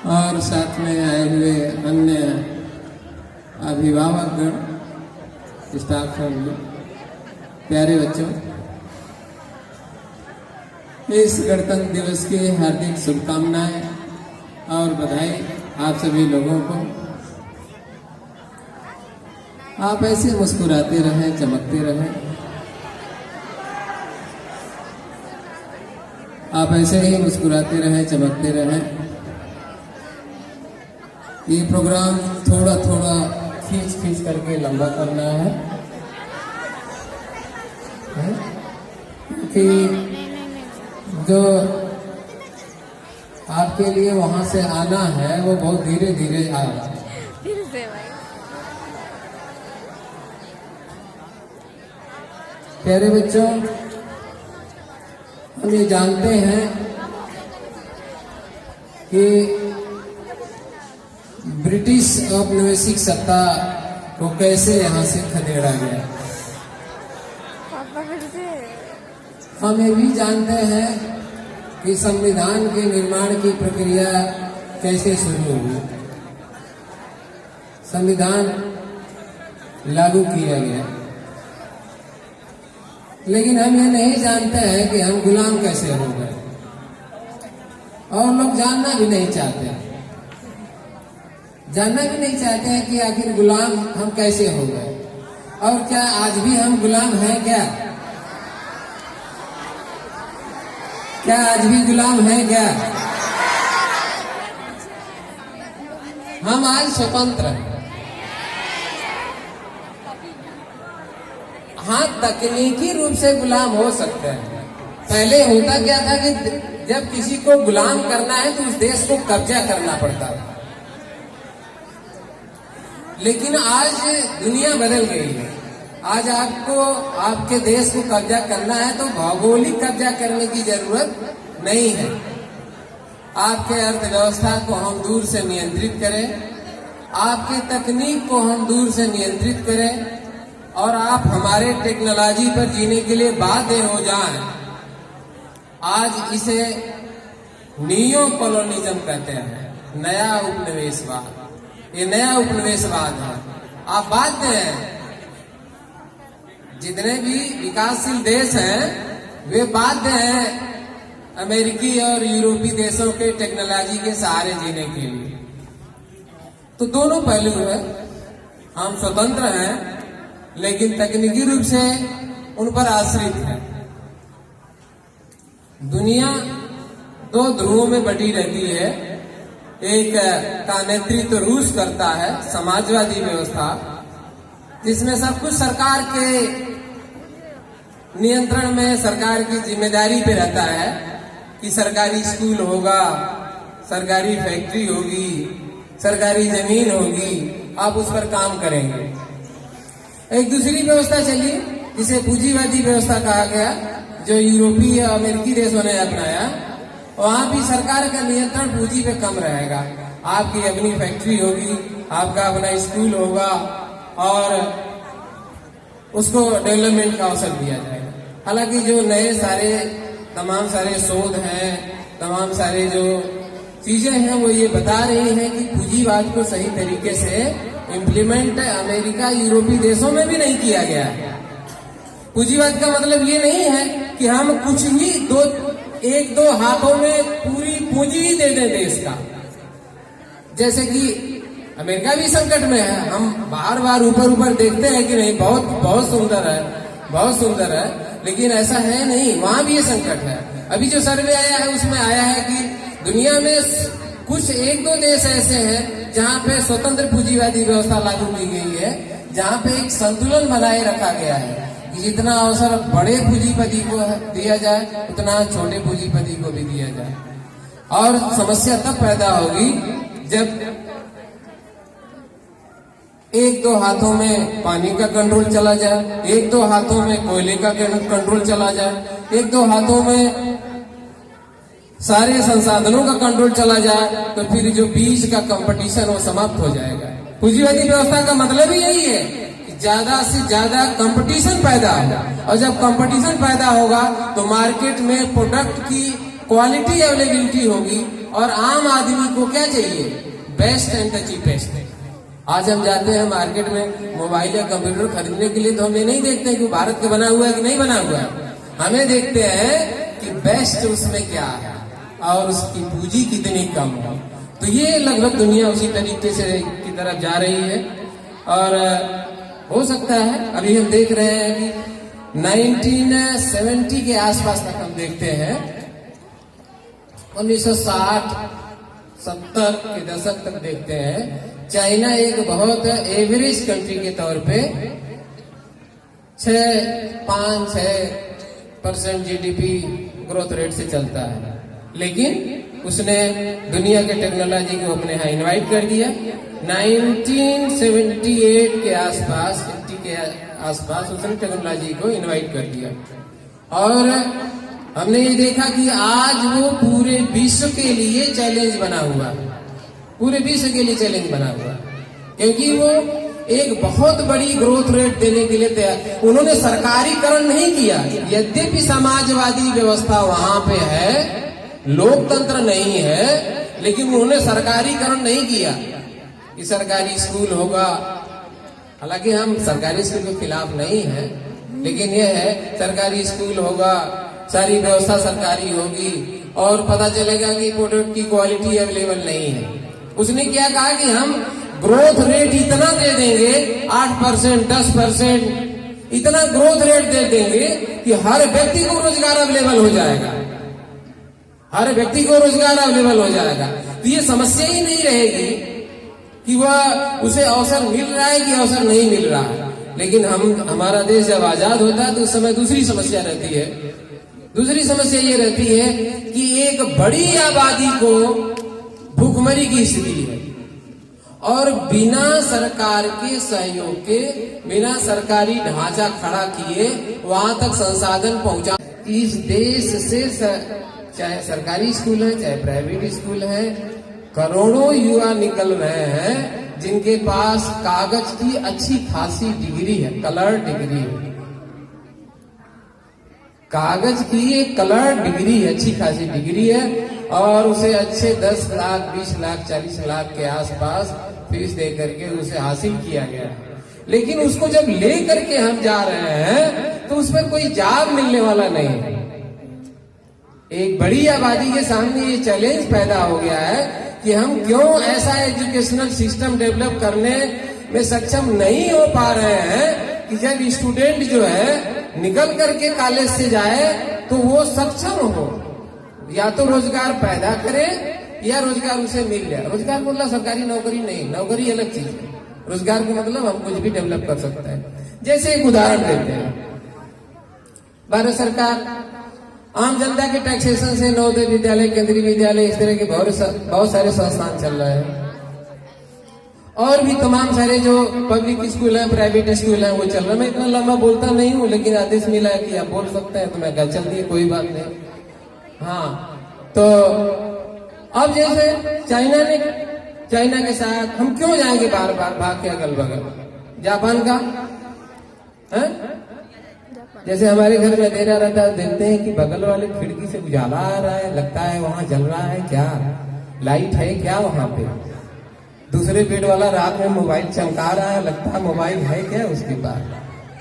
और साथ में आए हुए अन्य अभिभावकगण, स्टाफ फैमिली, प्यारे बच्चों, इस गणतंत्र दिवस की हार्दिक शुभकामनाएं और बधाई आप सभी लोगों को। आप ऐसे मुस्कुराते रहें, चमकते रहें, आप ऐसे ही मुस्कुराते रहें, चमकते रहें। ये प्रोग्राम थोड़ा थोड़ा खींच करके लंबा करना है, क्योंकि जो आपके लिए वहां से आना है वो बहुत धीरे धीरे आ रहा है। प्यारे बच्चों, हम ये जानते हैं कि ब्रिटिश औपनिवेशिक सत्ता को कैसे यहाँ से खदेड़ा गया। हम ये भी जानते हैं कि संविधान के निर्माण की प्रक्रिया कैसे शुरू हुई, संविधान लागू किया गया, लेकिन हम ये नहीं जानते हैं कि हम गुलाम कैसे हो गए, और लोग जानना भी नहीं चाहते हैं कि आखिर गुलाम हम कैसे हो गए, और क्या आज भी हम गुलाम हैं क्या? क्या आज भी गुलाम हैं क्या? हम आज स्वतंत्र हैं। हाँ, तकनीकी रूप से गुलाम हो सकते हैं। पहले होता क्या था कि जब किसी को गुलाम करना है तो उस देश को कब्जा करना पड़ता था, लेकिन आज दुनिया बदल गई है। आज आपको आपके देश को कब्जा करना है तो भौगोलिक कब्जा करने की जरूरत नहीं है। आपके अर्थव्यवस्था को हम दूर से नियंत्रित करें, आपके तकनीक को हम दूर से नियंत्रित करें, और आप हमारे टेक्नोलॉजी पर जीने के लिए बाध्य हो जाएं। आज इसे नियो कॉलोनिज्म कहते हैं, नया उपनिवेशवाद। ये नया उपनिवेशवाद है। आप बाध्य हैं, जितने भी विकासशील देश हैं वे बाध्य हैं अमेरिकी और यूरोपीय देशों के टेक्नोलॉजी के सहारे जीने के लिए। तो दोनों पहलू है, हम स्वतंत्र हैं लेकिन तकनीकी रूप से उन पर आश्रित है। दुनिया दो ध्रुवों में बटी रहती है। एक का नेतृत्व रूस करता है, समाजवादी व्यवस्था, जिसमें सब कुछ सरकार के नियंत्रण में, सरकार की जिम्मेदारी पे रहता है कि सरकारी स्कूल होगा, सरकारी फैक्ट्री होगी, सरकारी जमीन होगी, आप उस पर काम करेंगे। एक दूसरी व्यवस्था चली जिसे पूंजीवादी व्यवस्था कहा गया, जो यूरोपीय अमेरिकी देशों ने अपनाया। वहां भी सरकार का नियंत्रण पूंजी पे कम रहेगा। आपकी अपनी फैक्ट्री होगी, आपका अपना स्कूल होगा, और उसको डेवलपमेंट का अवसर दिया जाएगा। हालांकि जो नए तमाम सारे शोध हैं, तमाम सारे जो चीजें हैं, वो ये बता रही हैं कि पूंजीवाद को सही तरीके से इम्प्लीमेंट अमेरिका, यूरोपीय देशों में भी नहीं किया गया है। पूंजीवाद का मतलब ये नहीं है कि हम कुछ भी एक दो हाथों में पूरी पूंजी ही दे दें देश का। जैसे कि अमेरिका भी संकट में है, हम बार ऊपर देखते हैं कि नहीं, बहुत सुंदर है, बहुत सुंदर है, लेकिन ऐसा है नहीं, वहां भी ये संकट है। अभी जो सर्वे आया है उसमें आया है कि दुनिया में कुछ एक दो देश ऐसे हैं जहां पे स्वतंत्र पूंजीवादी व्यवस्था लागू की गई है, जहां पे एक संतुलन बनाए रखा गया है कि जितना अवसर बड़े पूंजीपति को दिया जाए उतना छोटे पूंजीपति को भी दिया जाए। और समस्या तब पैदा होगी जब एक दो हाथों में पानी का कंट्रोल चला जाए, एक दो हाथों में कोयले का कंट्रोल चला जाए, एक दो हाथों में सारे संसाधनों का कंट्रोल चला जाए, तो फिर जो बीच का कंपटीशन वो समाप्त हो जाएगा। पूंजीवादी व्यवस्था का मतलब ही यही है कि ज्यादा से ज्यादा कंपटीशन पैदा होगा, और जब कंपटीशन पैदा होगा तो मार्केट में प्रोडक्ट की क्वालिटी अवेलेबिलिटी होगी, और आम आदमी को क्या चाहिए? Best and the cheapest. आज हम जाते हैं मार्केट में मोबाइल या कंप्यूटर खरीदने के लिए, तो हम ये नहीं देखते कि भारत का बना हुआ है कि नहीं बना हुआ है, हमें देखते हैं कि बेस्ट उसमें क्या है और उसकी पूंजी कितनी कम हो। तो ये लगभग दुनिया उसी तरीके से की तरफ जा रही है। और हो सकता है अभी हम देख रहे हैं कि 1970 के आसपास तक हम देखते हैं, 1960-70 के दशक तक देखते हैं, चाइना एक बहुत एवरेज कंट्री के तौर पे 5-6% जीडीपी ग्रोथ रेट से चलता है। लेकिन उसने दुनिया के टेक्नोलॉजी को अपने यहाँ इन्वाइट कर दिया। 1978 के आसपास, 80 के आसपास उसने टेक्नोलॉजी को इन्वाइट कर दिया। और हमने ये देखा कि आज वो पूरे विश्व के लिए चैलेंज बना हुआ है, पूरे विश्व के लिए चैलेंज बना हुआ, क्योंकि वो एक बहुत बड़ी ग्रोथ रेट देने के लिए तैयार। उन्होंने सरकारीकरण नहीं किया, यद्यपि समाजवादी व्यवस्था वहां पे है, लोकतंत्र नहीं है, लेकिन उन्होंने सरकारीकरण नहीं किया कि सरकारी स्कूल होगा। हालांकि हम सरकारी स्कूल के खिलाफ नहीं है, लेकिन यह है सरकारी स्कूल होगा, सारी व्यवस्था सरकारी होगी और पता चलेगा कि प्रोडक्ट की क्वालिटी अवेलेबल नहीं है। उसने क्या कहा कि हम ग्रोथ रेट इतना दे देंगे, 8%, 10%, इतना ग्रोथ रेट दे देंगे कि हर व्यक्ति को रोजगार अवेलेबल हो जाएगा, हर व्यक्ति को रोजगार अवेलेबल हो जाएगा। तो ये समस्या ही नहीं रहेगी कि वह उसे अवसर मिल रहा है कि अवसर नहीं मिल रहा है। लेकिन हमारा देश जब आजाद होता है तो उस समय दूसरी समस्या रहती है। दूसरी समस्या ये रहती है कि एक बड़ी आबादी को भूखमरी की स्थिति है और बिना सरकार के सहयोग के, बिना सरकारी ढांचा खड़ा किए वहां तक संसाधन पहुंचा। इस देश से चाहे सरकारी स्कूल है चाहे प्राइवेट स्कूल है, करोड़ों युवा निकल रहे हैं जिनके पास कागज की अच्छी खासी डिग्री है, कलर डिग्री है, कागज की एक कलर डिग्री है, अच्छी खासी डिग्री है, और उसे अच्छे 10 लाख, 20 लाख, 40 लाख के आसपास फीस दे करके उसे हासिल किया गया है। लेकिन उसको जब ले करके हम जा रहे हैं तो उसमें कोई जॉब मिलने वाला नहीं है। एक बड़ी आबादी के सामने ये चैलेंज पैदा हो गया है कि हम क्यों ऐसा एजुकेशनल सिस्टम डेवलप करने में सक्षम नहीं हो पा रहे हैं कि जब स्टूडेंट जो है निकल करके कॉलेज से जाए तो वो सक्षम हो, या तो रोजगार पैदा करे या रोजगार उसे मिल जाए। रोजगार मतलब सरकारी नौकरी नहीं, नौकरी अलग चीज है, रोजगार का मतलब हम कुछ भी डेवलप कर सकते हैं। जैसे एक उदाहरण देते हैं, भारत सरकार आम जनता के टैक्सेशन से नवोदय विद्यालय, केंद्रीय विद्यालय, इस तरह के बहुत सारे संस्थान चल रहे हैं, और भी तमाम सारे जो पब्लिक स्कूल हैं, प्राइवेट स्कूल हैं, वो चल रहे हैं। मैं इतना लंबा बोलता नहीं हूँ, लेकिन आदेश मिला है कि आप बोल सकते हैं, तो मैं कहा चल दिए, कोई बात नहीं। हाँ, तो अब जैसे चाइना के साथ हम क्यों जाएंगे बार बार भाग के अगल बगल? जापान का है, जैसे हमारे घर में अंधेरा रहता है, देखते हैं कि बगल वाले खिड़की से उजाला आ रहा है, लगता है वहां जल रहा है, क्या लाइट है क्या वहां पे? दूसरे बेड वाला रात में मोबाइल चमका रहा है, लगता है मोबाइल है क्या उसके पास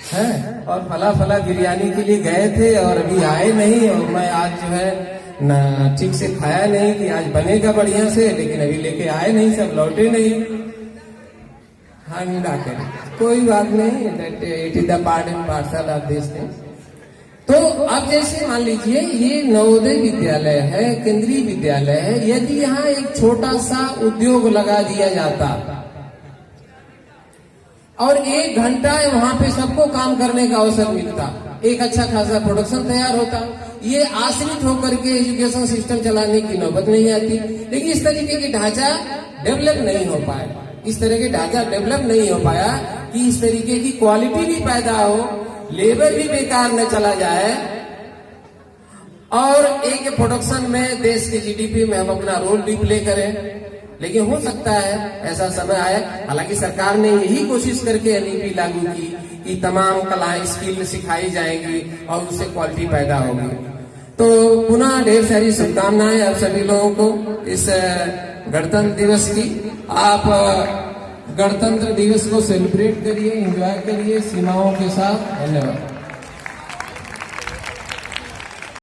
है। और फला बिरयानी के लिए गए थे और अभी आए नहीं, और मैं आज जो है ना ठीक से खाया नहीं कि आज बनेगा बढ़िया से, लेकिन अभी लेके आए नहीं, सब लौटे नहीं। हाँ, कोई बात नहीं, it is the part and parcel of this thing. तो अब जैसे मान लीजिए ये नवोदय विद्यालय है, केंद्रीय विद्यालय है, यदि यहाँ एक छोटा सा उद्योग लगा दिया जाता और 1 घंटा वहां पे सबको काम करने का अवसर मिलता, एक अच्छा खासा प्रोडक्शन तैयार होता, ये आश्रित होकर के एजुकेशन सिस्टम चलाने की नौबत नहीं आती। लेकिन इस तरीके की ढांचा डेवलप नहीं हो पाया, इस तरह के ढांचा डेवलप नहीं हो पाया कि इस तरीके की क्वालिटी भी पैदा हो, लेबर भी बेकार न चला जाए, और एक प्रोडक्शन में देश के जीडीपी में हम अपना रोल भी प्ले करें। लेकिन हो सकता है ऐसा समय आए, हालांकि सरकार ने यही कोशिश करके एनईपी लागू की कि तमाम कलाएं, स्किल सिखाई जाएंगी और उससे क्वालिटी पैदा होगी। तो पुनः ढेर सारी शुभकामनाएं आप सभी लोगों को इस गणतंत्र दिवस की। आप गणतंत्र दिवस को सेलिब्रेट करिए, एंजॉय करिए सीमाओं के साथ। धन्यवाद।